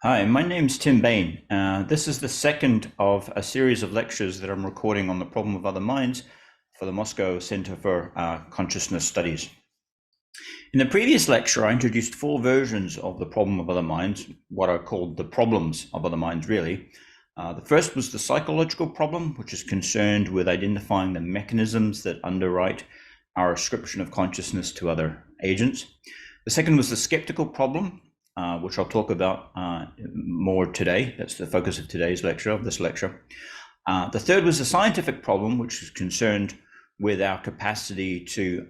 Hi, my name's Tim Bain. This is the second of a series of lectures that I'm recording on the problem of other minds for the Moscow Center for Consciousness Studies. In the previous lecture, I introduced four versions of the problem of other minds, what are called the problems of other minds, really. The first was the psychological problem, which is concerned with identifying the mechanisms that underwrite our ascription of consciousness to other agents. The second was the skeptical problem, which I'll talk about more today. That's the focus of today's lecture, of this lecture. The third was the scientific problem, which is concerned with our capacity to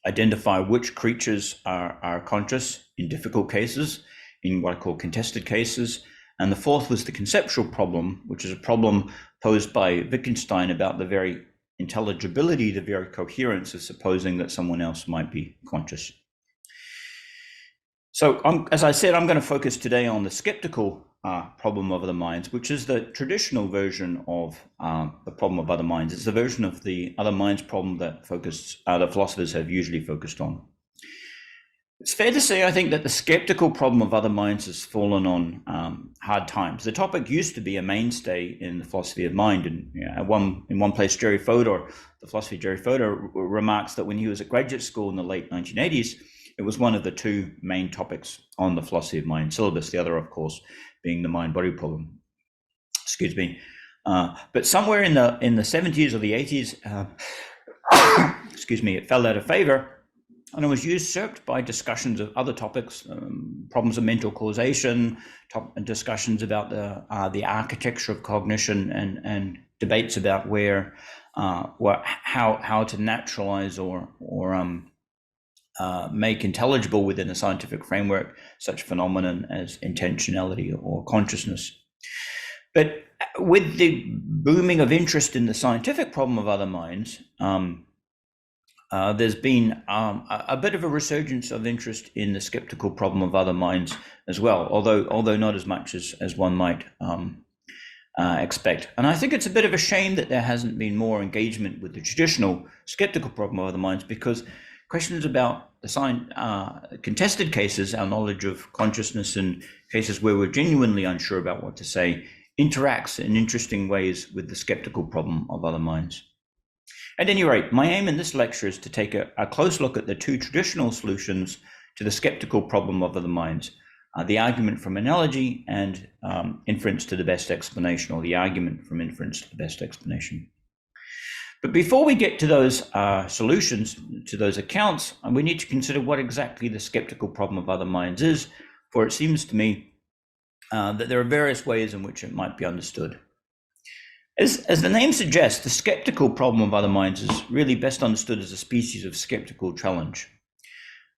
identify which creatures are conscious in difficult cases, in what I call contested cases. And the fourth was the conceptual problem, which is a problem posed by Wittgenstein about the very intelligibility, the very coherence of supposing that someone else might be conscious. So as I said, I'm going to focus today on the skeptical problem of other minds, which is the traditional version of the problem of other minds. It's the version of the other minds problem that the philosophers have usually focused on. It's fair to say, I think, that the skeptical problem of other minds has fallen on hard times. The topic used to be a mainstay in the philosophy of mind, and in one place, Jerry Fodor, the philosophy of Jerry Fodor, remarks that when he was at graduate school in the late 1980s, it was one of the two main topics on the philosophy of mind syllabus. The other, of course, being the mind-body problem. Excuse me. But somewhere in the 70s or the 80s, excuse me, it fell out of favor. And it was usurped by discussions of other topics, problems of mental causation, discussions about the architecture of cognition, and debates about how to naturalize or make intelligible within a scientific framework such phenomenon as intentionality or consciousness. But with the booming of interest in the scientific problem of other minds, there's been a bit of a resurgence of interest in the skeptical problem of other minds as well, although not as much as one might expect. And I think it's a bit of a shame that there hasn't been more engagement with the traditional skeptical problem of other minds, because questions about the contested cases, our knowledge of consciousness, and cases where we're genuinely unsure about what to say, interacts in interesting ways with the skeptical problem of other minds. At any rate, my aim in this lecture is to take a close look at the two traditional solutions to the skeptical problem of other minds, the argument from analogy and inference to the best explanation, or the argument from inference to the best explanation. But before we get to those solutions, to those accounts, we need to consider what exactly the skeptical problem of other minds is, for it seems to me that there are various ways in which it might be understood. As the name suggests, the skeptical problem of other minds is really best understood as a species of skeptical challenge.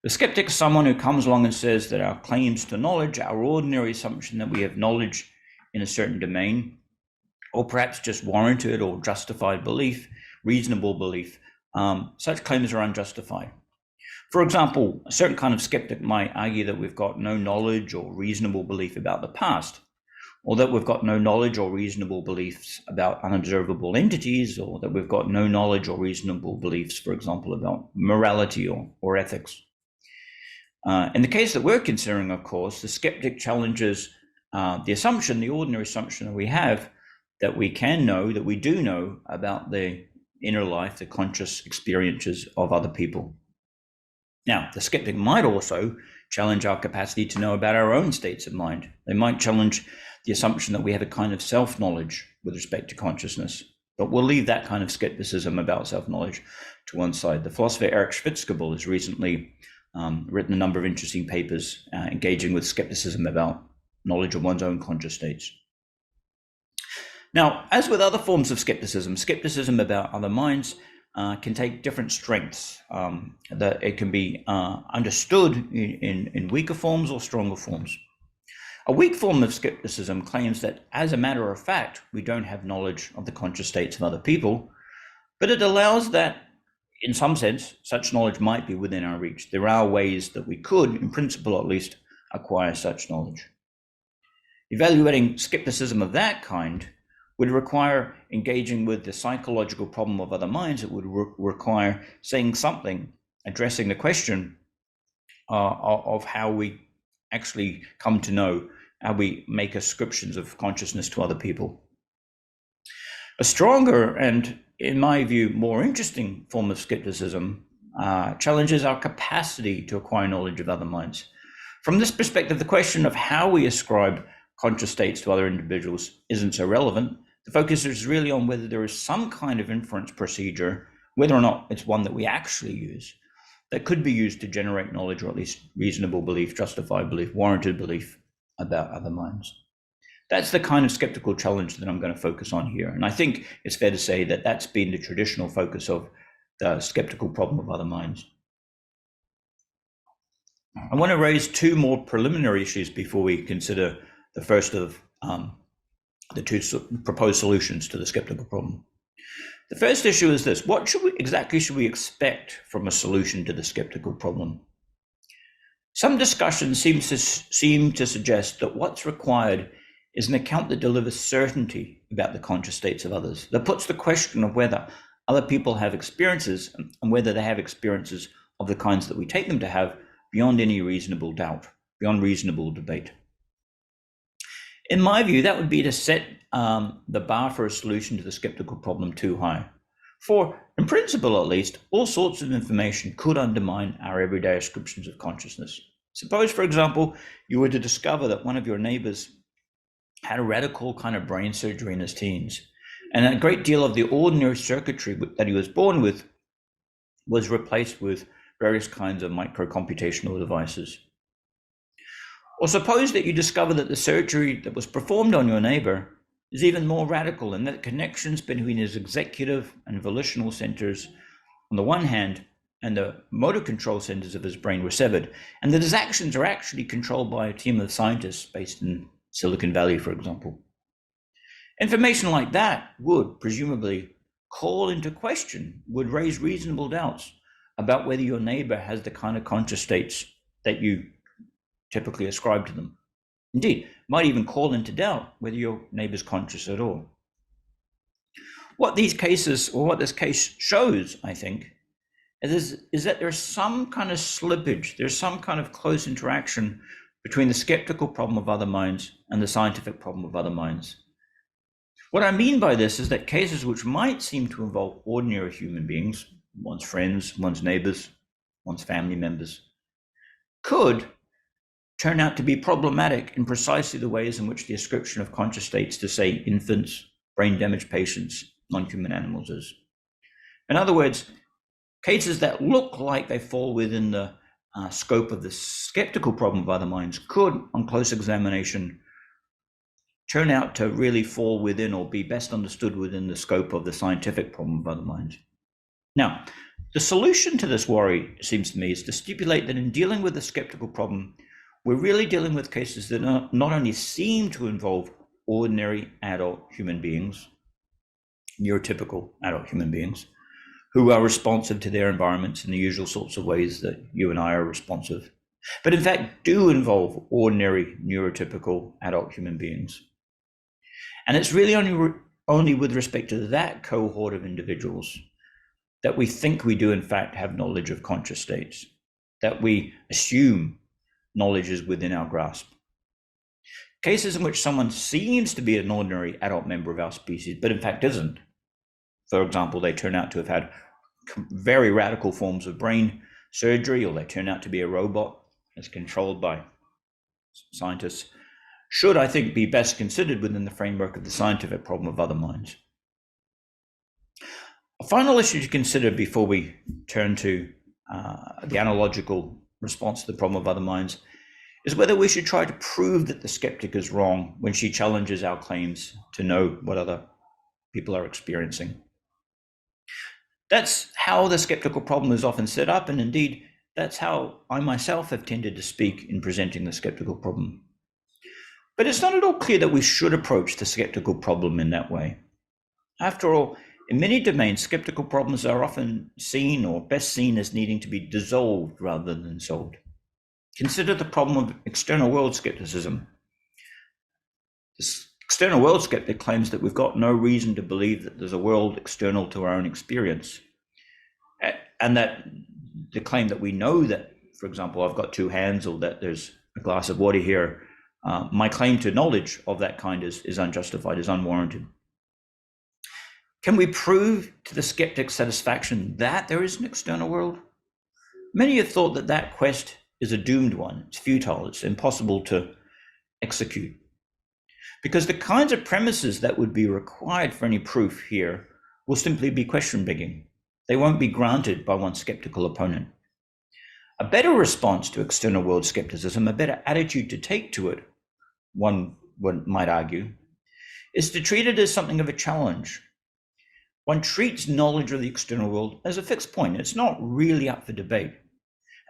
The skeptic is someone who comes along and says that our claims to knowledge, our ordinary assumption that we have knowledge in a certain domain, or perhaps just warranted or justified belief, reasonable belief, such claims are unjustified. For example, a certain kind of skeptic might argue that we've got no knowledge or reasonable belief about the past, or that we've got no knowledge or reasonable beliefs about unobservable entities, or that we've got no knowledge or reasonable beliefs, for example, about morality or ethics. In the case that we're considering, of course, the skeptic challenges the ordinary assumption that we have, that we can know, that we do know about the inner life, the conscious experiences of other people. Now, the skeptic might also challenge our capacity to know about our own states of mind. They might challenge the assumption that we have a kind of self-knowledge with respect to consciousness. But we'll leave that kind of skepticism about self-knowledge to one side. The philosopher Erich Schwitzgebel has recently written a number of interesting papers engaging with skepticism about knowledge of one's own conscious states. Now, as with other forms of skepticism about other minds can take different strengths. That it can be understood in weaker forms or stronger forms. A weak form of skepticism claims that, as a matter of fact, we don't have knowledge of the conscious states of other people, but it allows that, in some sense, such knowledge might be within our reach. There are ways that we could, in principle at least, acquire such knowledge. Evaluating skepticism of that kind would require engaging with the psychological problem of other minds. It would require saying something, addressing the question of how we actually come to know how we make ascriptions of consciousness to other people. A stronger and, in my view, more interesting form of skepticism challenges our capacity to acquire knowledge of other minds. From this perspective, the question of how we ascribe conscious states to other individuals isn't so relevant. The focus is really on whether there is some kind of inference procedure, whether or not it's one that we actually use, that could be used to generate knowledge, or at least reasonable belief, justified belief, warranted belief about other minds. That's the kind of skeptical challenge that I'm going to focus on here. And I think it's fair to say that that's been the traditional focus of the skeptical problem of other minds. I want to raise two more preliminary issues before we consider the first of the two proposed solutions to the skeptical problem. The first issue is this: what exactly should we expect from a solution to the skeptical problem? Some discussion seem to suggest that what's required is an account that delivers certainty about the conscious states of others, that puts the question of whether other people have experiences and whether they have experiences of the kinds that we take them to have beyond any reasonable doubt, beyond reasonable debate. In my view, that would be to set the bar for a solution to the skeptical problem too high. For, in principle at least, all sorts of information could undermine our everyday ascriptions of consciousness. Suppose, for example, you were to discover that one of your neighbors had a radical kind of brain surgery in his teens, and a great deal of the ordinary circuitry that he was born with was replaced with various kinds of microcomputational devices. Or suppose that you discover that the surgery that was performed on your neighbor is even more radical, and that connections between his executive and volitional centers on the one hand and the motor control centers of his brain were severed, and that his actions are actually controlled by a team of scientists based in Silicon Valley, for example. Information like that would presumably call into question, would raise reasonable doubts about whether your neighbor has the kind of conscious states that you typically ascribe to them. Indeed, might even call into doubt whether your neighbor's conscious at all. What these cases, or what this case shows, I think, is that there's some kind of slippage, there's some kind of close interaction between the skeptical problem of other minds and the scientific problem of other minds. What I mean by this is that cases which might seem to involve ordinary human beings, one's friends, one's neighbors, one's family members, could turn out to be problematic in precisely the ways in which the ascription of conscious states to, say, infants, brain damaged patients, non-human animals is. In other words, cases that look like they fall within the scope of the skeptical problem of other minds could, on close examination, turn out to really fall within or be best understood within the scope of the scientific problem of other minds. Now, the solution to this worry, it seems to me, is to stipulate that in dealing with the skeptical problem, we're really dealing with cases that not only seem to involve ordinary adult human beings, neurotypical adult human beings, who are responsive to their environments in the usual sorts of ways that you and I are responsive, but in fact do involve ordinary neurotypical adult human beings. And it's really only with respect to that cohort of individuals that we think we do in fact have knowledge of conscious states, that we assume knowledge is within our grasp. Cases in which someone seems to be an ordinary adult member of our species, but in fact isn't. For example, they turn out to have had very radical forms of brain surgery, or they turn out to be a robot that's controlled by scientists, should, I think, be best considered within the framework of the scientific problem of other minds. A final issue to consider before we turn to the analogical response to the problem of other minds is whether we should try to prove that the skeptic is wrong when she challenges our claims to know what other people are experiencing. That's how the skeptical problem is often set up, and indeed, that's how I myself have tended to speak in presenting the skeptical problem. But it's not at all clear that we should approach the skeptical problem in that way. After all, in many domains, skeptical problems are often seen, or best seen, as needing to be dissolved rather than solved. Consider the problem of external world skepticism. This external world skeptic claims that we've got no reason to believe that there's a world external to our own experience. And that the claim that we know that, for example, I've got two hands, or that there's a glass of water here, my claim to knowledge of that kind is unjustified, is unwarranted. Can we prove to the skeptic's satisfaction that there is an external world? Many have thought that that quest is a doomed one. It's futile. It's impossible to execute. Because the kinds of premises that would be required for any proof here will simply be question begging. They won't be granted by one skeptical opponent. A better response to external world skepticism, a better attitude to take to it, one might argue, is to treat it as something of a challenge. One treats knowledge of the external world as a fixed point. It's not really up for debate.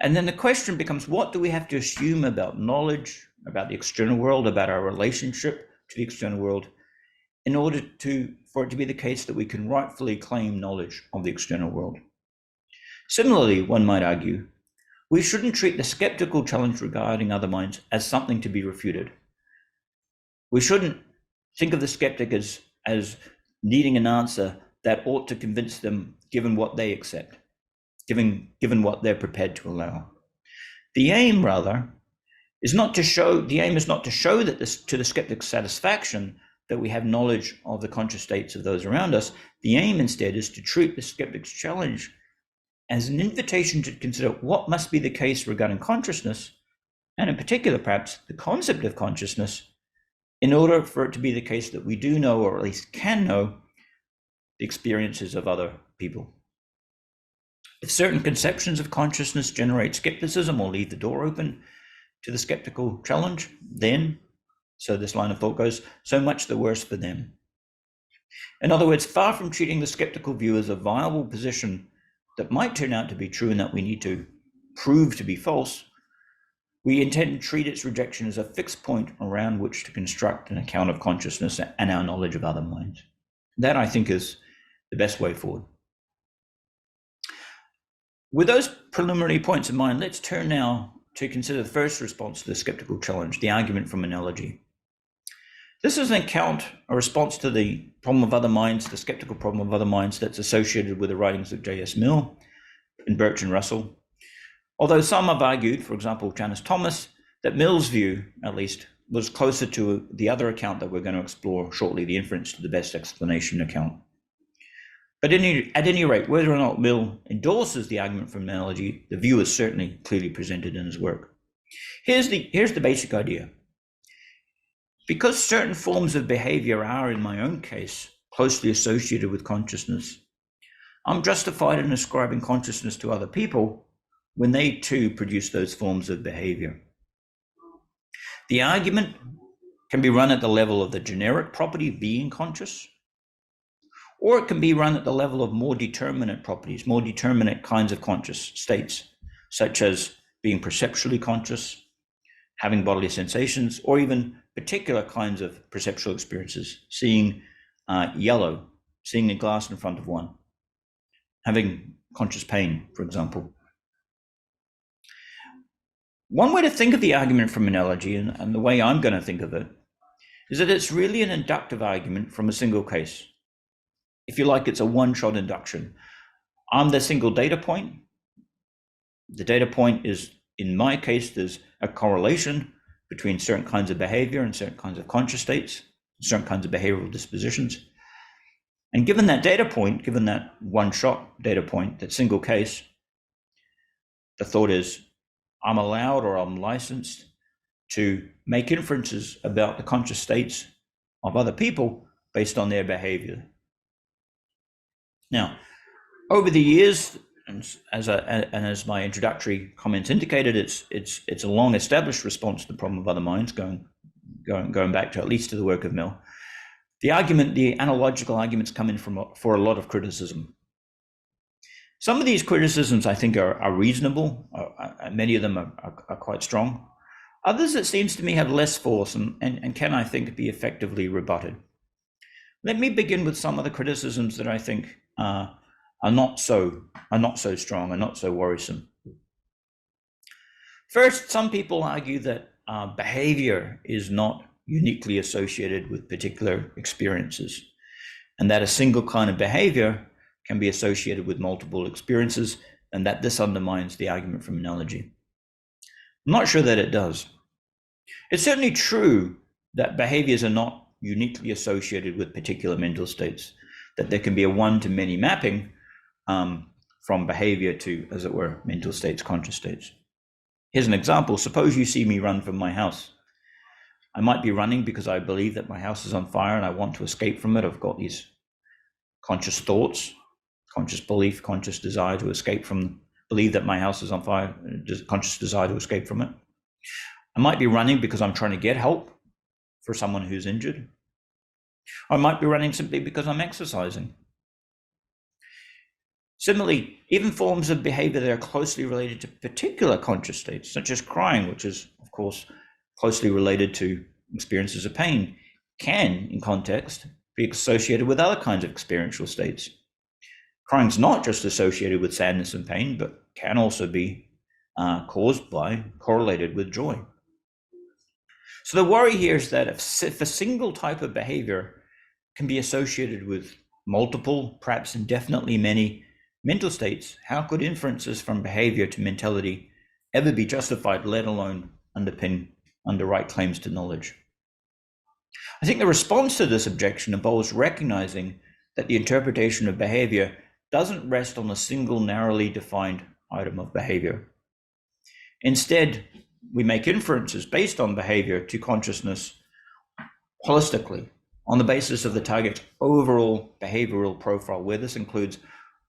And then the question becomes, what do we have to assume about knowledge, about the external world, about our relationship to the external world, in order for it to be the case that we can rightfully claim knowledge of the external world? Similarly, one might argue, we shouldn't treat the skeptical challenge regarding other minds as something to be refuted. We shouldn't think of the skeptic as needing an answer that ought to convince them, given what they accept, given what they're prepared to allow. The aim, rather, is not to show that to the skeptic's satisfaction that we have knowledge of the conscious states of those around us. The aim instead is to treat the skeptic's challenge as an invitation to consider what must be the case regarding consciousness, and in particular, perhaps, the concept of consciousness, in order for it to be the case that we do know, or at least can know, the experiences of other people. If certain conceptions of consciousness generate skepticism or leave the door open to the skeptical challenge, then, so this line of thought goes, so much the worse for them. In other words, far from treating the skeptical view as a viable position that might turn out to be true and that we need to prove to be false, we intend to treat its rejection as a fixed point around which to construct an account of consciousness and our knowledge of other minds. That, I think, is the best way forward. With those preliminary points in mind, let's turn now to consider the first response to the skeptical challenge, the argument from analogy. This is a response to the problem of other minds, the skeptical problem of other minds that's associated with the writings of J.S. Mill and Bertrand Russell. Although some have argued, for example, Janice Thomas, that Mill's view, at least, was closer to the other account that we're going to explore shortly, the inference to the best explanation account. But at any rate, whether or not Mill endorses the argument from analogy, the view is certainly clearly presented in his work. Here's the basic idea. Because certain forms of behavior are, in my own case, closely associated with consciousness, I'm justified in ascribing consciousness to other people when they too produce those forms of behavior. The argument can be run at the level of the generic property being conscious, or it can be run at the level of more determinate properties, more determinate kinds of conscious states, such as being perceptually conscious, having bodily sensations, or even particular kinds of perceptual experiences, seeing yellow, seeing a glass in front of one, having conscious pain, for example. One way to think of the argument from analogy, and the way I'm going to think of it, is that it's really an inductive argument from a single case. If you like, it's a one-shot induction. I'm the single data point. The data point is, in my case, there's a correlation between certain kinds of behavior and certain kinds of conscious states, certain kinds of behavioral dispositions. And given that data point, given that one-shot data point, that single case, the thought is, I'm allowed or I'm licensed to make inferences about the conscious states of other people based on their behavior. Now, over the years, and as my introductory comments indicated, it's a long-established response to the problem of other minds, going back to at least to the work of Mill. The analogical arguments come in for a lot of criticism. Some of these criticisms, I think, are reasonable. Many of them are quite strong. Others, it seems to me, have less force and can, I think, be effectively rebutted. Let me begin with some of the criticisms that I think are not so strong and not so worrisome. First, some people argue that behavior is not uniquely associated with particular experiences, and that a single kind of behavior can be associated with multiple experiences, and that this undermines the argument from analogy. I'm not sure that it does. It's certainly true that behaviors are not uniquely associated with particular mental states, that there can be a one-to-many mapping from behavior to, as it were, mental states, conscious states. Here's an example. Suppose you see me run from my house. I might be running because I believe that my house is on fire and I want to escape from it. I've got these conscious thoughts, conscious belief, conscious desire to escape from, believe that my house is on fire, conscious desire to escape from it. I might be running because I'm trying to get help for someone who's injured. I might be running simply because I'm exercising. Similarly, even forms of behavior that are closely related to particular conscious states, such as crying, which is, of course, closely related to experiences of pain, can, in context, be associated with other kinds of experiential states. Crying is not just associated with sadness and pain, but can also be caused by, correlated with joy. So the worry here is that if a single type of behavior can be associated with multiple, perhaps indefinitely many mental states, how could inferences from behavior to mentality ever be justified, let alone underwrite claims to knowledge? I think the response to this objection involves recognizing that the interpretation of behavior doesn't rest on a single narrowly defined item of behavior. Instead, we make inferences based on behavior to consciousness holistically, on the basis of the target's overall behavioral profile, where this includes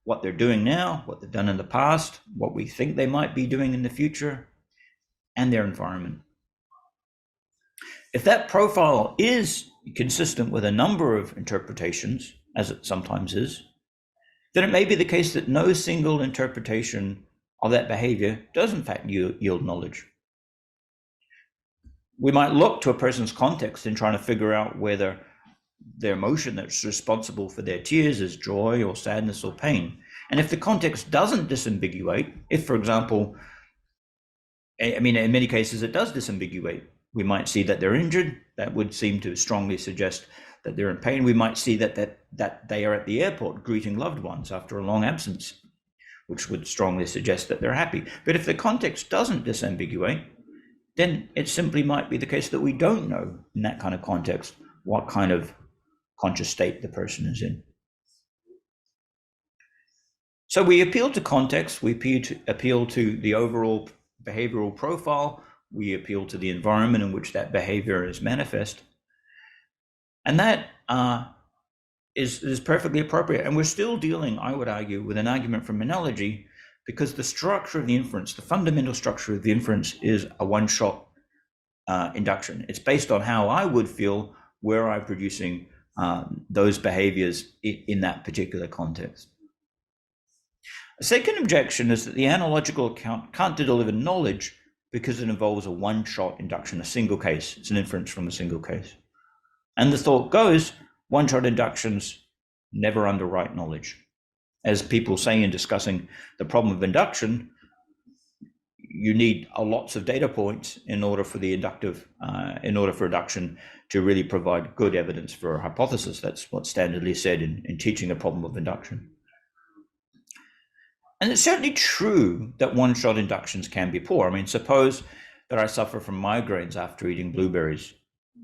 what they're doing now, what they've done in the past, what we think they might be doing in the future, and their environment. If that profile is consistent with a number of interpretations, as it sometimes is, then it may be the case that no single interpretation of that behavior does in fact yield knowledge. We might look to a person's context in trying to figure out whether their emotion that's responsible for their tears is joy or sadness or pain. And if the context doesn't disambiguate, if, for example, in many cases it does disambiguate, we might see that they're injured. That would seem to strongly suggest that they're in pain. We might see that they are at the airport greeting loved ones after a long absence, which would strongly suggest that they're happy. But if the context doesn't disambiguate, then it simply might be the case that we don't know in that kind of context what kind of conscious state the person is in. So we appeal to context, we appeal to the overall behavioral profile, we appeal to the environment in which that behavior is manifest. And that is perfectly appropriate. And we're still dealing, I would argue, with an argument from analogy, because the structure of the inference, the fundamental structure of the inference, is a one-shot induction. It's based on how I would feel were I producing those behaviors in that particular context. A second objection is that the analogical account can't deliver knowledge because it involves a one-shot induction, a single case. It's an inference from a single case. And the thought goes, one-shot inductions never underwrite knowledge. As people say in discussing the problem of induction, you need lots of data points in order for induction to really provide good evidence for a hypothesis. That's what's standardly said in teaching a problem of induction. And it's certainly true that one-shot inductions can be poor. I mean, suppose that I suffer from migraines after eating blueberries,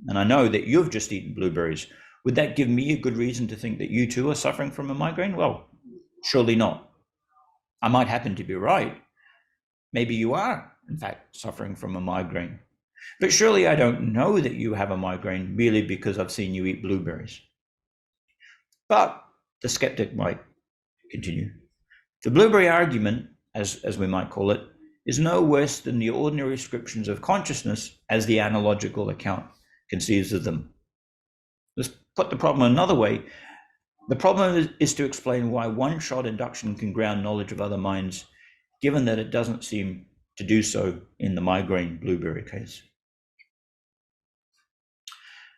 and I know that you've just eaten blueberries. Would that give me a good reason to think that you too are suffering from a migraine? Well, surely not. I might happen to be right. Maybe you are, in fact, suffering from a migraine. But surely I don't know that you have a migraine merely because I've seen you eat blueberries. But the skeptic might continue. The blueberry argument, as we might call it, is no worse than the ordinary descriptions of consciousness as the analogical account conceives of them. Let's put the problem another way. The problem is to explain why one-shot induction can ground knowledge of other minds, given that it doesn't seem to do so in the migraine blueberry case.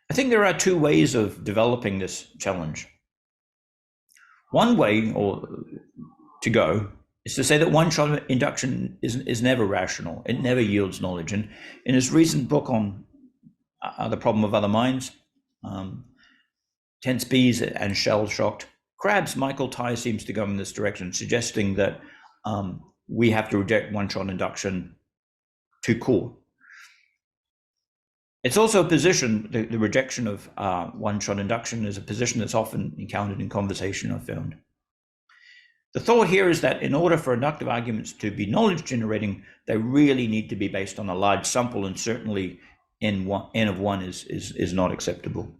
I think there are two ways of developing this challenge. One way to go is to say that one-shot induction is never rational. It never yields knowledge. And in his recent book on the problem of other minds, Tense Bees and Shell-Shocked Crabs, Michael Tai seems to go in this direction, suggesting that we have to reject one-shot induction to core. It's also a position, the rejection of one-shot induction is a position that's often encountered in conversation, I've found. The thought here is that in order for inductive arguments to be knowledge generating, they really need to be based on a large sample, and certainly n of 1 is not acceptable.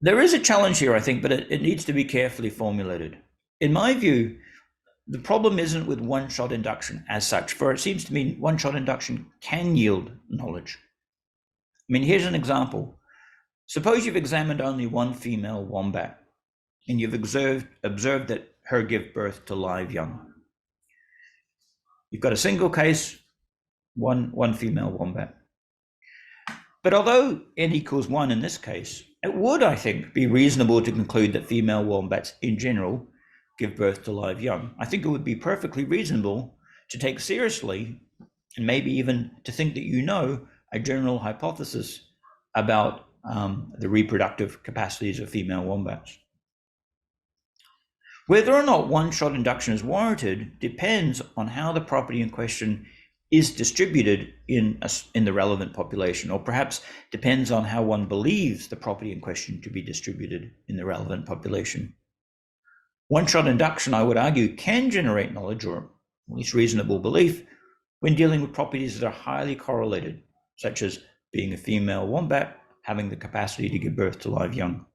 There is a challenge here, I think, but it needs to be carefully formulated. In my view, the problem isn't with one-shot induction as such, for it seems to me one-shot induction can yield knowledge. I mean, here's an example. Suppose you've examined only one female wombat, and you've observed that her give birth to live young. You've got a single case, one female wombat. But although n equals 1 in this case, it would, I think, be reasonable to conclude that female wombats in general give birth to live young. I think it would be perfectly reasonable to take seriously, and maybe even to think that you know a general hypothesis about the reproductive capacities of female wombats. Whether or not one-shot induction is warranted depends on how the property in question is distributed in the relevant population, or perhaps depends on how one believes the property in question to be distributed in the relevant population. One-shot induction, I would argue, can generate knowledge, or at least reasonable belief, when dealing with properties that are highly correlated, such as being a female wombat, having the capacity to give birth to live young.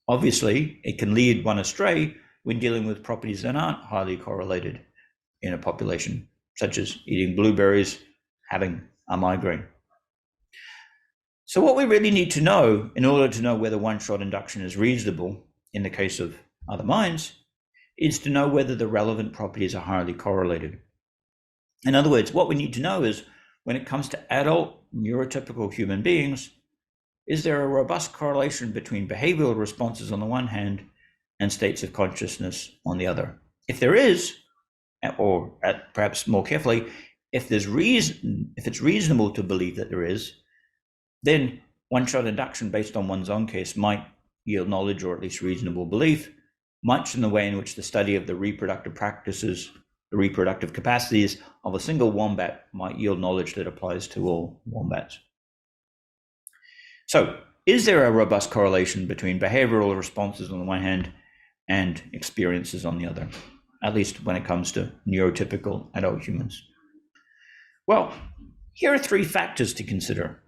Obviously, it can lead one astray when dealing with properties that aren't highly correlated in a population, such as eating blueberries, having a migraine. So what we really need to know in order to know whether one-shot induction is reasonable in the case of other minds is to know whether the relevant properties are highly correlated. In other words, what we need to know is when it comes to adult neurotypical human beings, is there a robust correlation between behavioral responses on the one hand and states of consciousness on the other? If there is, or perhaps more carefully, if it's reasonable to believe that there is, then one-shot induction based on one's own case might yield knowledge, or at least reasonable belief, much in the way in which the study of the reproductive practices, the reproductive capacities of a single wombat might yield knowledge that applies to all wombats. So, is there a robust correlation between behavioral responses on the one hand and experiences on the other, at least when it comes to neurotypical adult humans? Well, here are 3 factors to consider.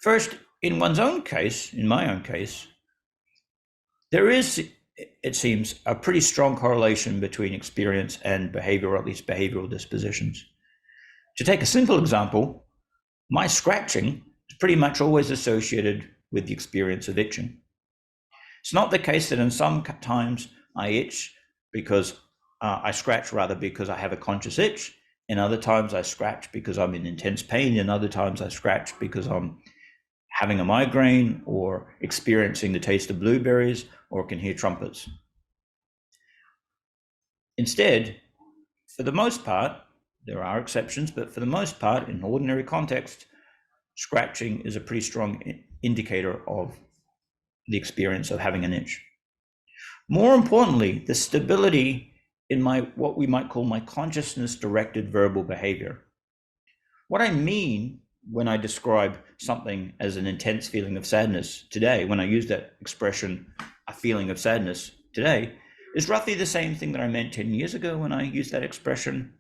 First, in one's own case, in my own case, there is, it seems, a pretty strong correlation between experience and behavior, or at least behavioral dispositions. To take a simple example, my scratching is pretty much always associated with the experience of itching. It's not the case that in some times I itch because I scratch rather because I have a conscious itch. In other times I scratch because I'm in intense pain. In other times I scratch because I'm having a migraine or experiencing the taste of blueberries or can hear trumpets. Instead, for the most part, there are exceptions, but for the most part, in ordinary context, scratching is a pretty strong indicator of the experience of having an itch. More importantly, the stability in what we might call my consciousness-directed verbal behavior. What I mean when I describe something as an intense feeling of sadness today, when I use that expression, a feeling of sadness today, is roughly the same thing that I meant 10 years ago when I used that expression,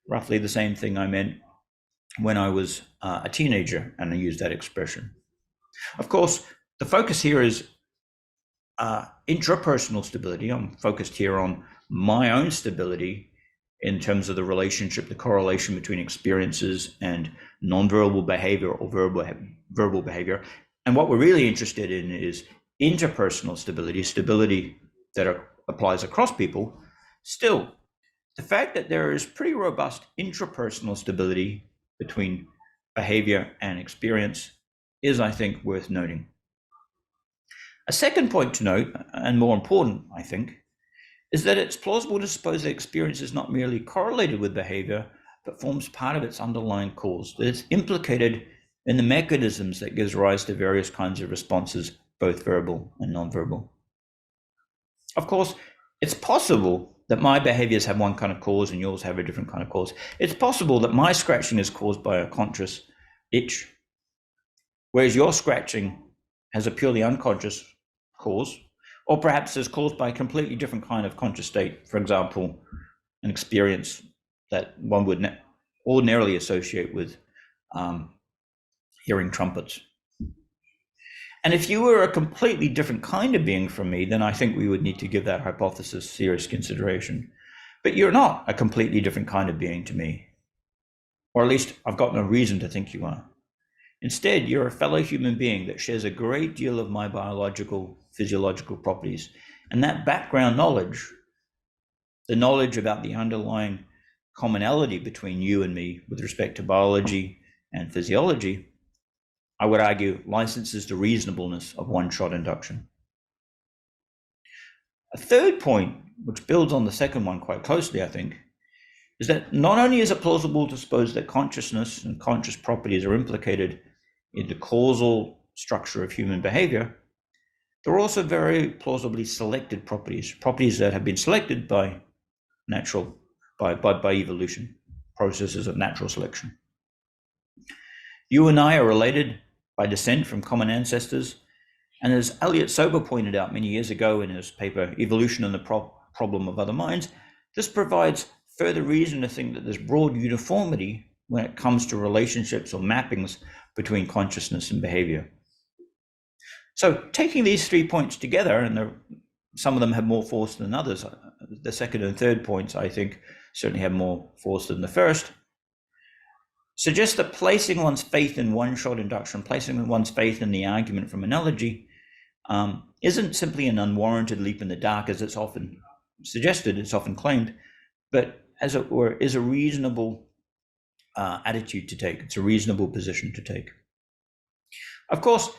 roughly the same thing I meant when I was a teenager and I used that expression. Of course, the focus here is intrapersonal stability. I'm focused here on my own stability in terms of the relationship, the correlation between experiences and nonverbal behavior or verbal behavior. And what we're really interested in is interpersonal stability, stability that applies across people. Still, the fact that there is pretty robust intrapersonal stability between behavior and experience is, I think, worth noting. A second point to note, and more important, I think, is that it's plausible to suppose that experience is not merely correlated with behavior, but forms part of its underlying cause, that it's implicated in the mechanisms that gives rise to various kinds of responses, both verbal and nonverbal. Of course, it's possible that my behaviors have one kind of cause and yours have a different kind of cause. It's possible that my scratching is caused by a conscious itch, whereas your scratching has a purely unconscious cause, or perhaps is caused by a completely different kind of conscious state. For example, an experience that one would ordinarily associate with hearing trumpets. And if you were a completely different kind of being from me, then I think we would need to give that hypothesis serious consideration. But you're not a completely different kind of being to me, or at least I've got no reason to think you are. Instead, you're a fellow human being that shares a great deal of my biological, physiological properties. And that background knowledge, the knowledge about the underlying commonality between you and me with respect to biology and physiology, I would argue licenses the reasonableness of one-shot induction. A third point, which builds on the second one quite closely, I think, is that not only is it plausible to suppose that consciousness and conscious properties are implicated in the causal structure of human behavior, there are also very plausibly selected properties that have been selected by evolution, processes of natural selection. You and I are related by descent from common ancestors, and as Elliot Sober pointed out many years ago in his paper, Evolution and the Problem of Other Minds, this provides further reason to think that there's broad uniformity when it comes to relationships or mappings between consciousness and behavior. So taking these 3 points together, and some of them have more force than others, the second and third points, I think, certainly have more force than the first, suggests that placing one's faith in one-shot induction, placing one's faith in the argument from analogy, isn't simply an unwarranted leap in the dark, as it's often suggested, it's often claimed, but as it were, is a reasonable attitude to take. It's a reasonable position to take. Of course,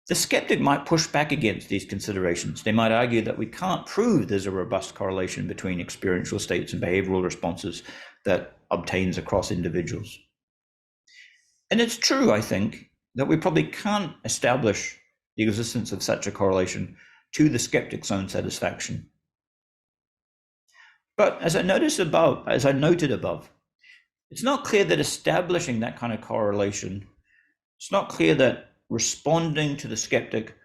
the skeptic might push back against these considerations. They might argue that we can't prove there's a robust correlation between experiential states and behavioral responses that obtains across individuals. And it's true, I think, that we probably can't establish the existence of such a correlation to the skeptic's own satisfaction. But as I noted above, it's not clear that establishing that kind of correlation, it's not clear that responding to the skeptic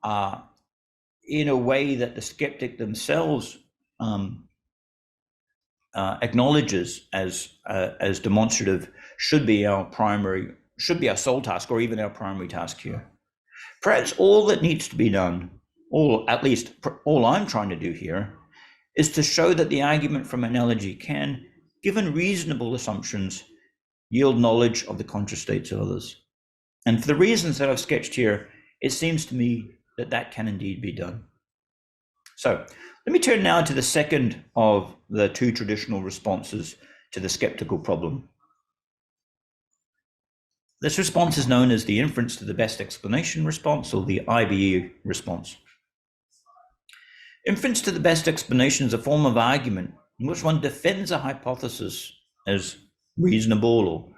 in a way that the skeptic themselves acknowledges as demonstrative should be our sole task, or even our primary task here. Perhaps all that needs to be done, at least all I'm trying to do here, is to show that the argument from analogy can, given reasonable assumptions, yield knowledge of the conscious states of others. And for the reasons that I've sketched here, it seems to me that that can indeed be done. So let me turn now to the second of the two traditional responses to the skeptical problem. This response is known as the inference to the best explanation response, or the IBE response. Inference to the best explanation is a form of argument in which one defends a hypothesis as reasonable, or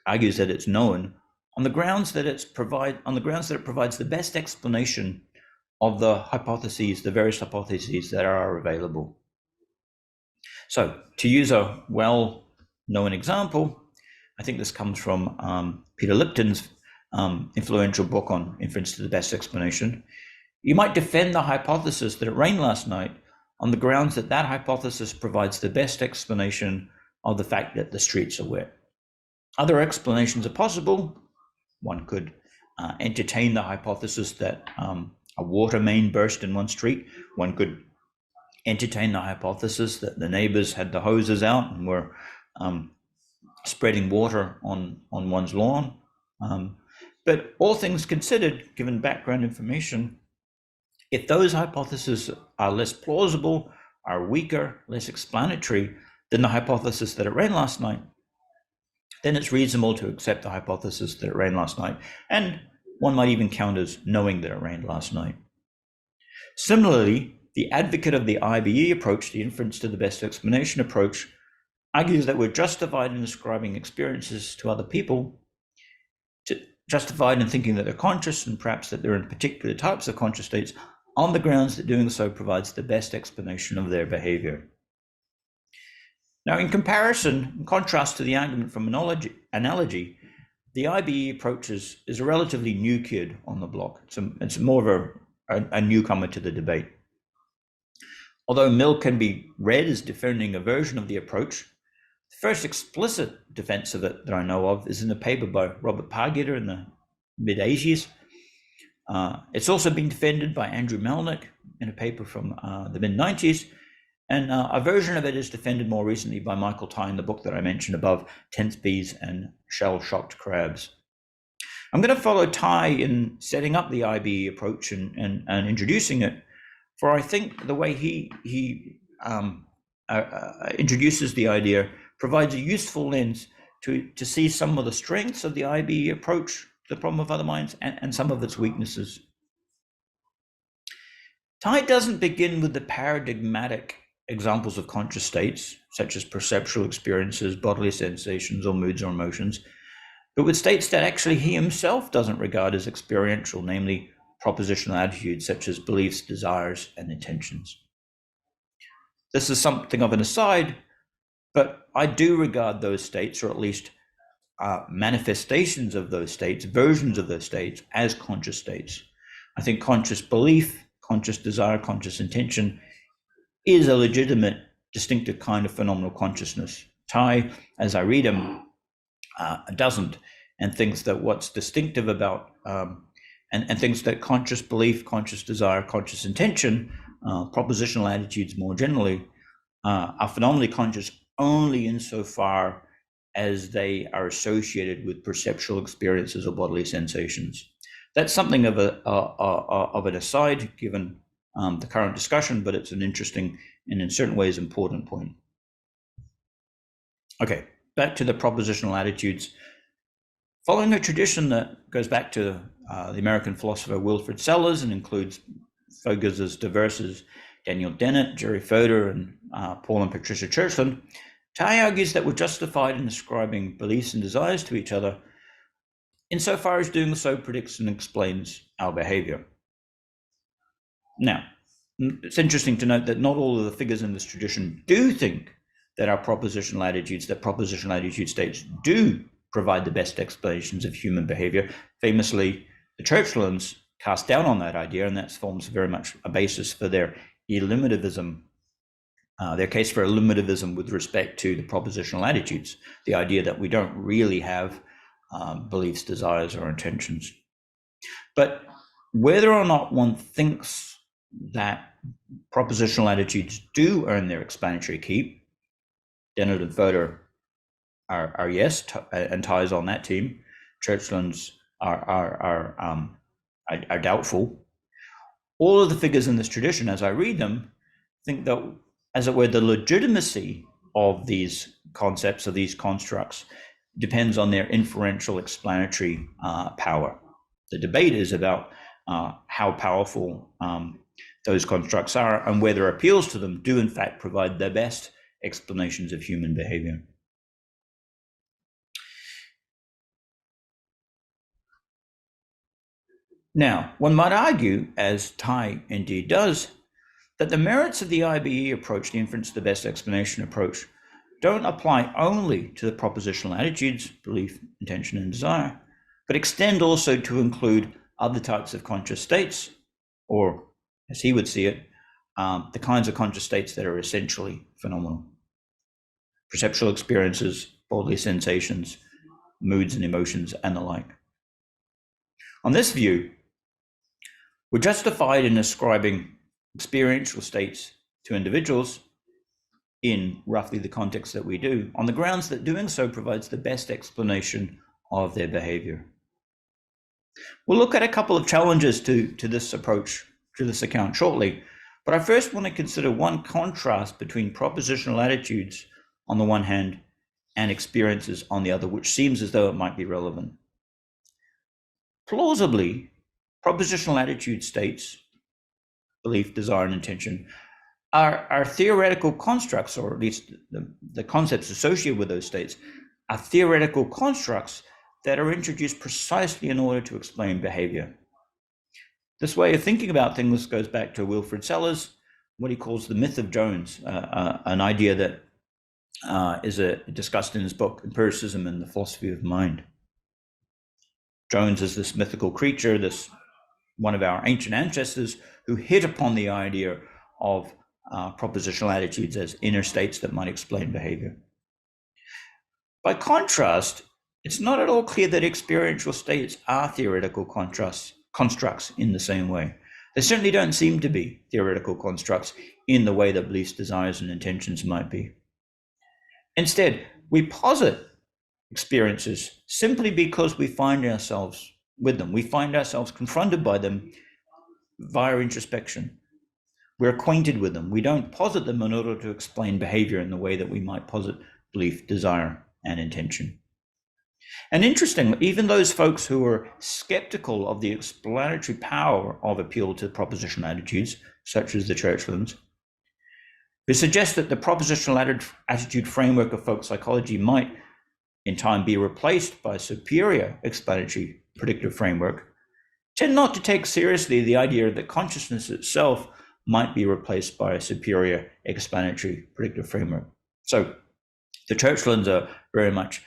argues that it's known, on the grounds that it provides the best explanation of the various hypotheses that are available. So, to use a well-known example, I think this comes from Peter Lipton's influential book on inference to the best explanation. You might defend the hypothesis that it rained last night on the grounds that that hypothesis provides the best explanation of the fact that the streets are wet. Other explanations are possible. One could entertain the hypothesis that a water main burst in one street. One could entertain the hypothesis that the neighbors had the hoses out and were spreading water on one's lawn. But all things considered, given background information, if those hypotheses are less plausible, are weaker, less explanatory than the hypothesis that it rained last night, then it's reasonable to accept the hypothesis that it rained last night. And one might even count as knowing that it rained last night. Similarly, the advocate of the IBE approach, the inference to the best explanation approach, argues that we're justified in ascribing experiences to other people, justified in thinking that they're conscious, and perhaps that they're in particular types of conscious states, on the grounds that doing so provides the best explanation of their behavior. Now, in comparison, in contrast to the argument from analogy, the IBE approach is a relatively new kid on the block. It's more of a newcomer to the debate. Although Mill can be read as defending a version of the approach, the first explicit defense of it that I know of is in a paper by Robert Pargeter in the mid-80s. It's also been defended by Andrew Melnick in a paper from the mid-90s, and a version of it is defended more recently by Michael Tye in the book that I mentioned above, Tenth Bees and Shell-Shocked Crabs. I'm going to follow Tye in setting up the IBE approach and introducing it, for I think the way he introduces the idea provides a useful lens to see some of the strengths of the IBE approach to the problem of other minds and some of its weaknesses. Tye doesn't begin with the paradigmatic examples of conscious states, such as perceptual experiences, bodily sensations, or moods or emotions, but with states that actually he himself doesn't regard as experiential, namely propositional attitudes such as beliefs, desires, and intentions. This is something of an aside, but I do regard those states, or at least manifestations of those states, versions of those states, as conscious states. I think conscious belief, conscious desire, conscious intention is a legitimate, distinctive kind of phenomenal consciousness. Tye, as I read him, doesn't, and thinks that what's distinctive about, and thinks that conscious belief, conscious desire, conscious intention, propositional attitudes more generally, are phenomenally conscious only insofar as they are associated with perceptual experiences or bodily sensations. That's something of an aside, given the current discussion, but it's an interesting and in certain ways important point. Okay, back to the propositional attitudes. Following a tradition that goes back to the American philosopher Wilfrid Sellars and includes figures as diverse as Daniel Dennett, Jerry Fodor, and Paul and Patricia Churchland, Tye argues that we're justified in ascribing beliefs and desires to each other insofar as doing so predicts and explains our behavior. Now, it's interesting to note that not all of the figures in this tradition do think that our propositional attitudes, that propositional attitude states do provide the best explanations of human behavior. Famously, the Churchlands cast down on that idea, and that forms very much a basis for their eliminativism, their case for eliminativism with respect to the propositional attitudes, the idea that we don't really have beliefs, desires, or intentions. But whether or not one thinks that propositional attitudes do earn their explanatory keep, Dennett and Fodor are yes, and Tye's on that team. Churchlands are doubtful. All of the figures in this tradition, as I read them, think that, as it were, the legitimacy of these concepts, of these constructs, depends on their inferential explanatory power. The debate is about how powerful those constructs are and whether appeals to them do in fact provide the best explanations of human behavior. Now, one might argue, as Tye indeed does, that the merits of the IBE approach, the inference to the best explanation approach, don't apply only to the propositional attitudes, belief, intention, and desire, but extend also to include other types of conscious states, or, as he would see it, the kinds of conscious states that are essentially phenomenal. Perceptual experiences, bodily sensations, moods and emotions, and the like. On this view, we're justified in ascribing experiential states to individuals in roughly the context that we do, on the grounds that doing so provides the best explanation of their behavior. We'll look at a couple of challenges to this approach, to this account shortly, but I first want to consider one contrast between propositional attitudes on the one hand and experiences on the other, which seems as though it might be relevant. Plausibly, propositional attitude states, belief, desire, and intention, are theoretical constructs, or at least the concepts associated with those states are theoretical constructs that are introduced precisely in order to explain behavior. This way of thinking about things goes back to Wilfrid Sellars, what he calls the myth of Jones, an idea that is discussed in his book, Empiricism and the Philosophy of Mind. Jones is this mythical creature, this one of our ancient ancestors who hit upon the idea of propositional attitudes as inner states that might explain behavior. By contrast, it's not at all clear that experiential states are theoretical constructs in the same way. They certainly don't seem to be theoretical constructs in the way that beliefs, desires, and intentions might be. Instead, we posit experiences simply because we find ourselves with them. We find ourselves confronted by them via introspection. We're acquainted with them. We don't posit them in order to explain behavior in the way that we might posit belief, desire, and intention. And interestingly, even those folks who are skeptical of the explanatory power of appeal to propositional attitudes, such as the Churchlands, who suggest that the propositional attitude framework of folk psychology might in time be replaced by a superior explanatory predictive framework, tend not to take seriously the idea that consciousness itself might be replaced by a superior explanatory predictive framework. So the Churchlands are very much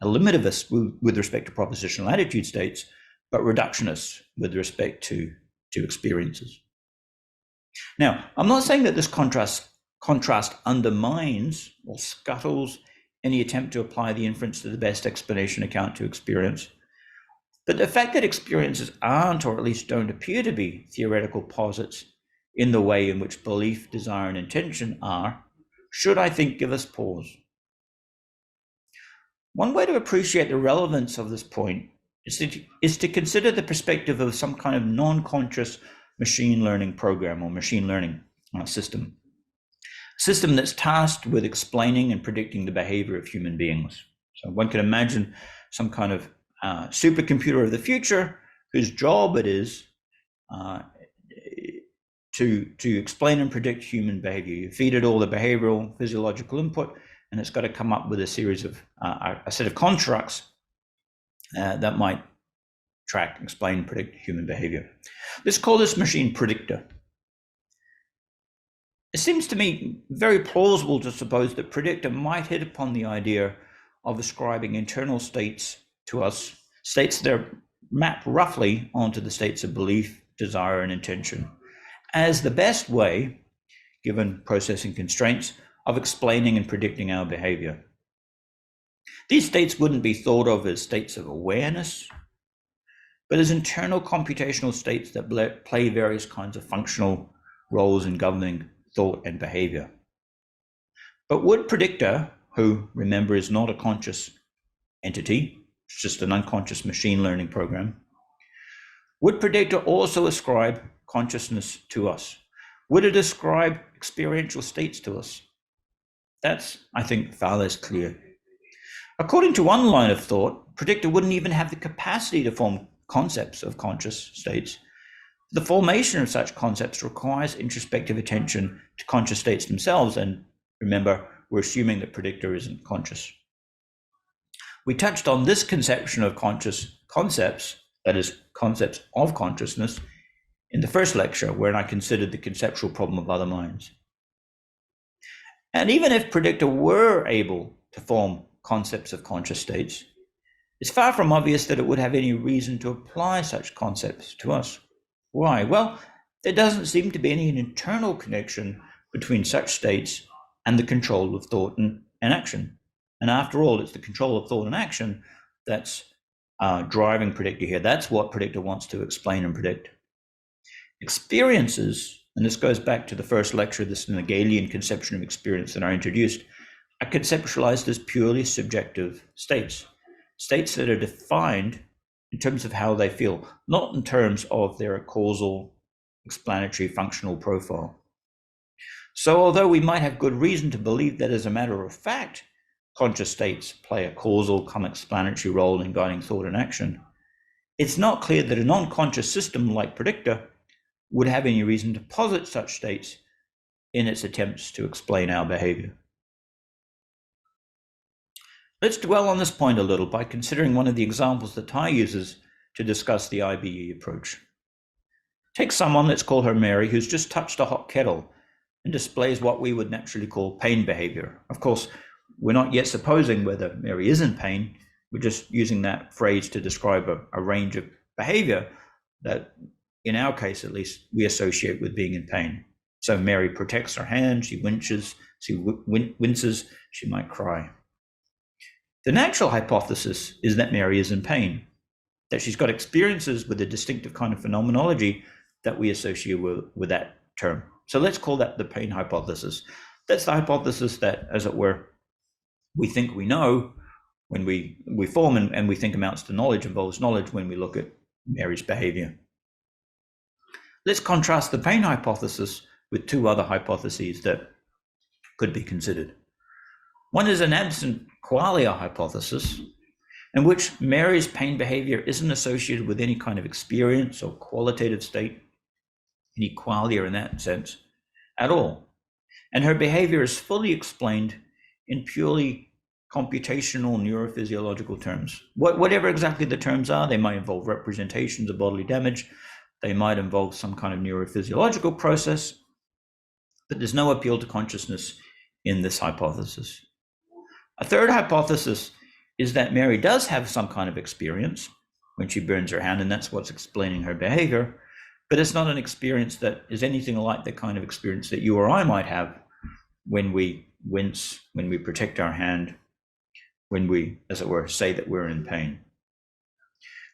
eliminativist with respect to propositional attitude states, but reductionists with respect to experiences. Now, I'm not saying that this contrast undermines or scuttles any attempt to apply the inference to the best explanation account to experience. But the fact that experiences aren't, or at least don't appear to be, theoretical posits in the way in which belief, desire, and intention are, should, I think, give us pause. One way to appreciate the relevance of this point is to consider the perspective of some kind of non-conscious machine learning program or machine learning system. A system that's tasked with explaining and predicting the behavior of human beings. So one can imagine some kind of supercomputer of the future whose job it is to explain and predict human behavior. You feed it all the behavioral, physiological input, and it's got to come up with a series of a set of constructs that might track, explain, predict human behavior. Let's call this machine predictor. It seems to me very plausible to suppose that predictor might hit upon the idea of ascribing internal states to us, states that are mapped roughly onto the states of belief, desire, and intention, as the best way, given processing constraints, of explaining and predicting our behavior. These states wouldn't be thought of as states of awareness, but as internal computational states that play various kinds of functional roles in governing thought and behavior. But would predictor, who, remember, is not a conscious entity, it's just an unconscious machine learning program, would predictor also ascribe consciousness to us? Would it ascribe experiential states to us? That's, I think, far less clear. According to one line of thought, predictor wouldn't even have the capacity to form concepts of conscious states. The formation of such concepts requires introspective attention to conscious states themselves, and remember, we're assuming that predictor isn't conscious. We touched on this conception of conscious concepts, that is, concepts of consciousness, in the first lecture, where I considered the conceptual problem of other minds. And even if predictor were able to form concepts of conscious states, it's far from obvious that it would have any reason to apply such concepts to us. Why? Well, there doesn't seem to be any internal connection between such states and the control of thought and action. And after all, it's the control of thought and action that's driving predictor here. That's what predictor wants to explain and predict. Experiences, and this goes back to the first lecture, this Hegelian conception of experience that I introduced, are conceptualized as purely subjective states that are defined in terms of how they feel, not in terms of their causal, explanatory, functional profile. So although we might have good reason to believe that as a matter of fact, conscious states play a causal, explanatory role in guiding thought and action, it's not clear that a non-conscious system like predictor would have any reason to posit such states in its attempts to explain our behavior. Let's dwell on this point a little by considering one of the examples that Ty uses to discuss the IBE approach. Take someone, let's call her Mary, who's just touched a hot kettle and displays what we would naturally call pain behavior. Of course, we're not yet supposing whether Mary is in pain. We're just using that phrase to describe a range of behavior that, in our case at least, we associate with being in pain. So Mary protects her hand, she winces, she might cry. The natural hypothesis is that Mary is in pain, that she's got experiences with a distinctive kind of phenomenology that we associate with that term. So let's call that the pain hypothesis. That's the hypothesis that, as it were, we think we know when we form, and we think amounts to knowledge, involves knowledge when we look at Mary's behavior. Let's contrast the pain hypothesis with two other hypotheses that could be considered. One is an absent qualia hypothesis, in which Mary's pain behavior isn't associated with any kind of experience or qualitative state, any qualia in that sense, at all. And her behavior is fully explained in purely computational neurophysiological terms. Whatever exactly the terms are, they might involve representations of bodily damage, they might involve some kind of neurophysiological process, but there's no appeal to consciousness in this hypothesis. A third hypothesis is that Mary does have some kind of experience when she burns her hand, and that's what's explaining her behavior, but it's not an experience that is anything like the kind of experience that you or I might have when we wince, when we protect our hand, when we, as it were, say that we're in pain.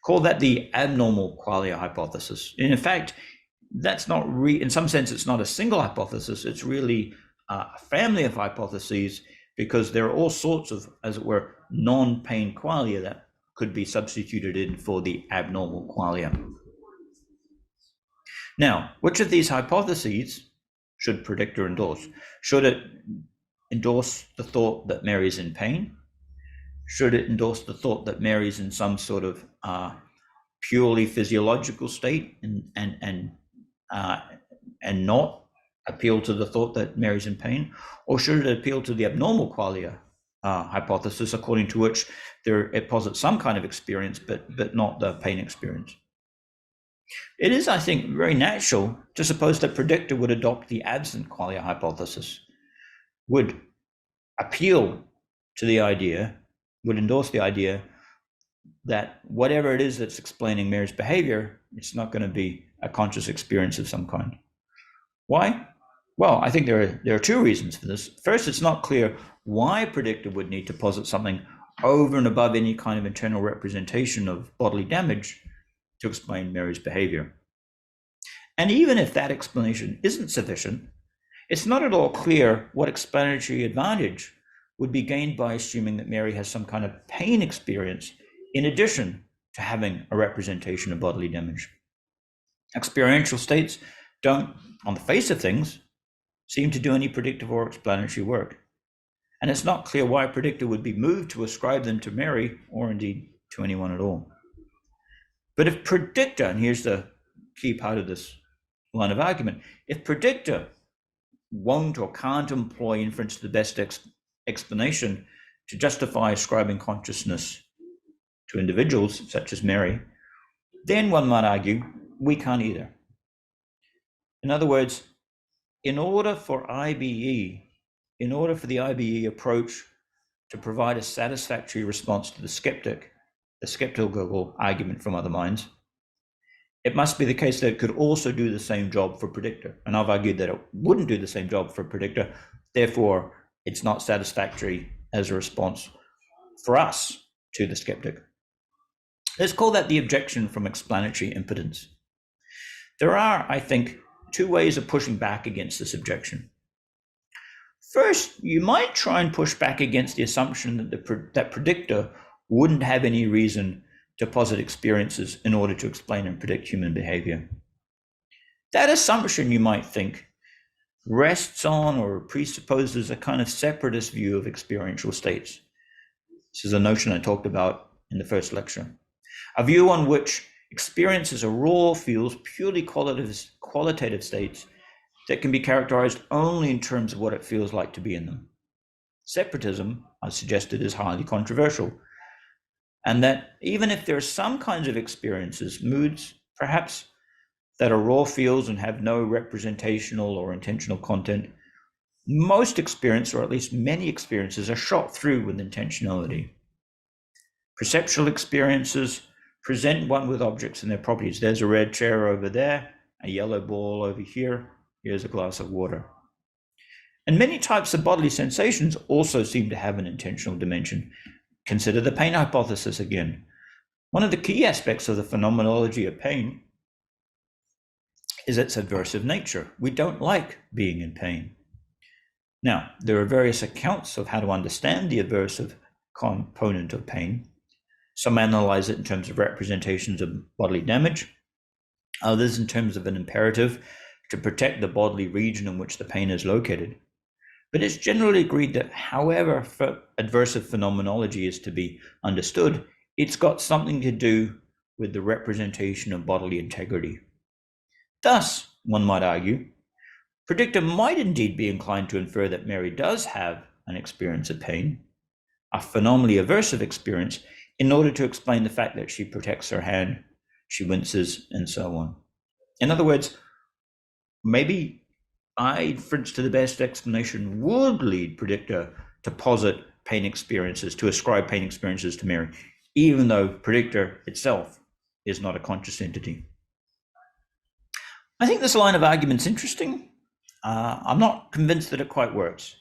Call that the abnormal qualia hypothesis. And in fact, that's not in some sense, it's not a single hypothesis, it's really a family of hypotheses, because there are all sorts of, as it were, non-pain qualia that could be substituted in for the abnormal qualia. Now, which of these hypotheses should predictor endorse? Should it endorse the thought that Mary is in pain? Should it endorse the thought that Mary is in some sort of purely physiological state and not appeal to the thought that Mary's in pain? Or should it appeal to the abnormal qualia hypothesis, according to which it posits some kind of experience, but not the pain experience? It is, I think, very natural to suppose that predictor would adopt the absent qualia hypothesis, would appeal to the idea, would endorse the idea that whatever it is that's explaining Mary's behavior, it's not going to be a conscious experience of some kind. Why? Well, I think there are two reasons for this. First, it's not clear why a predictor would need to posit something over and above any kind of internal representation of bodily damage to explain Mary's behavior. And even if that explanation isn't sufficient, it's not at all clear what explanatory advantage would be gained by assuming that Mary has some kind of pain experience in addition to having a representation of bodily damage. Experiential states don't, on the face of things, seem to do any predictive or explanatory work. And it's not clear why a predictor would be moved to ascribe them to Mary, or indeed to anyone at all. But if predictor, and here's the key part of this line of argument, if predictor won't or can't employ inference to the best explanation to justify ascribing consciousness to individuals such as Mary, then one might argue we can't either. In other words, in order for the IBE approach to provide a satisfactory response to the skeptical argument from other minds, it must be the case that it could also do the same job for predictor. And I've argued that it wouldn't do the same job for predictor, therefore it's not satisfactory as a response for us to the skeptic. Let's call that the objection from explanatory impotence. There are, I think, two ways of pushing back against this objection. First, you might try and push back against the assumption that predictor wouldn't have any reason to posit experiences in order to explain and predict human behavior. That assumption, you might think, rests on or presupposes a kind of separatist view of experiential states. This is a notion I talked about in the first lecture. A view on which experiences are raw fields, purely qualitative states that can be characterized only in terms of what it feels like to be in them. Separatism, I suggested, is highly controversial, and that even if there are some kinds of experiences, moods, perhaps, that are raw fields and have no representational or intentional content, Most experience, or at least many experiences, are shot through with intentionality. Perceptual experiences present one with objects and their properties. There's a red chair over there, a yellow ball over here, here's a glass of water. And many types of bodily sensations also seem to have an intentional dimension. Consider the pain hypothesis again. One of the key aspects of the phenomenology of pain is its aversive nature. We don't like being in pain. Now, there are various accounts of how to understand the aversive component of pain. Some analyze it in terms of representations of bodily damage, others in terms of an imperative to protect the bodily region in which the pain is located. But it's generally agreed that however aversive phenomenology is to be understood, it's got something to do with the representation of bodily integrity. Thus, one might argue, predictor might indeed be inclined to infer that Mary does have an experience of pain, a phenomenally aversive experience, in order to explain the fact that she protects her hand, she winces, and so on. In other words, maybe inference to the best explanation would lead predictor to posit pain experiences, to ascribe pain experiences to Mary, even though predictor itself is not a conscious entity. I think this line of argument's interesting. I'm not convinced that it quite works.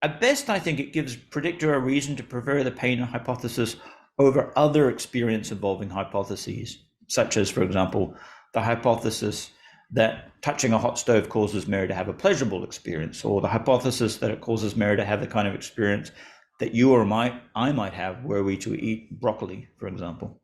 At best, I think it gives predictor a reason to prefer the pain hypothesis over other experience-involving hypotheses, such as, for example, the hypothesis that touching a hot stove causes Mary to have a pleasurable experience, or the hypothesis that it causes Mary to have the kind of experience that you or I might have were we to eat broccoli, for example.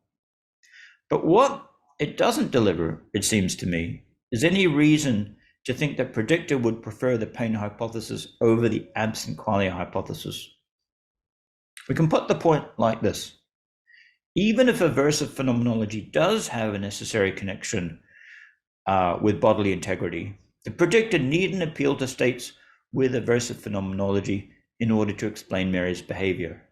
But what it doesn't deliver, it seems to me, is any reason to think that predictor would prefer the pain hypothesis over the absent qualia hypothesis. We can put the point like this. Even if aversive phenomenology does have a necessary connection with bodily integrity, the predictor needn't appeal to states with aversive phenomenology in order to explain Mary's behavior.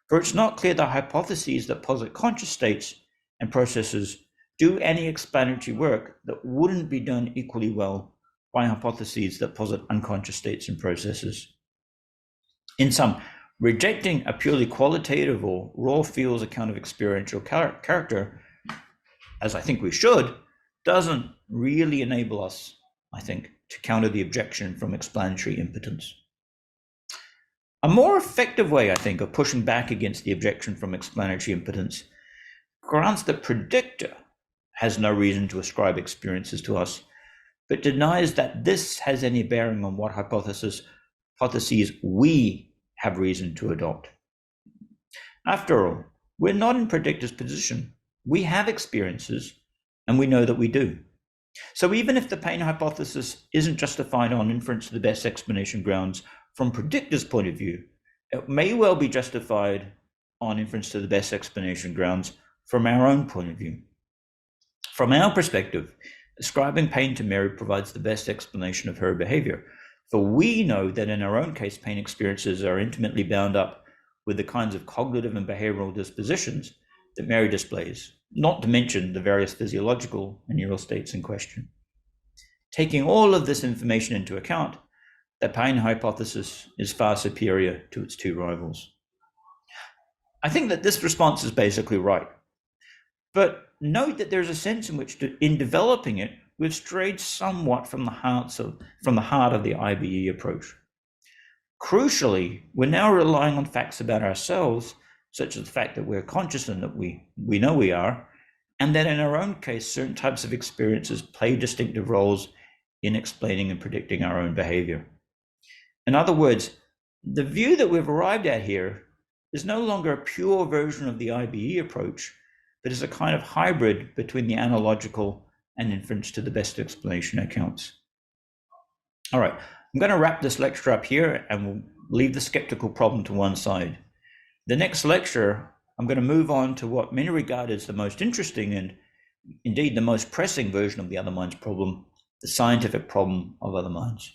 For it's not clear the hypotheses that posit conscious states and processes do any explanatory work that wouldn't be done equally well by hypotheses that posit unconscious states and processes. In sum, rejecting a purely qualitative or raw feels account of experiential character, as I think we should, doesn't really enable us, I think, to counter the objection from explanatory impotence. A more effective way, I think, of pushing back against the objection from explanatory impotence grants that predictor has no reason to ascribe experiences to us, but denies that this has any bearing on what hypotheses we have reason to adopt. After all, we're not in predictor's position. We have experiences, and we know that we do. So even if the pain hypothesis isn't justified on inference to the best explanation grounds from predictor's point of view, it may well be justified on inference to the best explanation grounds from our own point of view. From our perspective, ascribing pain to Mary provides the best explanation of her behavior, for we know that in our own case, pain experiences are intimately bound up with the kinds of cognitive and behavioral dispositions that Mary displays, not to mention the various physiological and neural states in question. Taking all of this information into account, the pain hypothesis is far superior to its two rivals. I think that this response is basically right, but note that there's a sense in which, in developing it, we've strayed somewhat from the heart of the IBE approach. Crucially, we're now relying on facts about ourselves, such as the fact that we're conscious and that we know we are, and that in our own case, certain types of experiences play distinctive roles in explaining and predicting our own behavior. In other words, the view that we've arrived at here is no longer a pure version of the IBE approach, but is a kind of hybrid between the analogical and inference to the best explanation accounts. All right, I'm going to wrap this lecture up here and we'll leave the skeptical problem to one side. The next lecture, I'm going to move on to what many regard as the most interesting and indeed the most pressing version of the other minds problem, the scientific problem of other minds.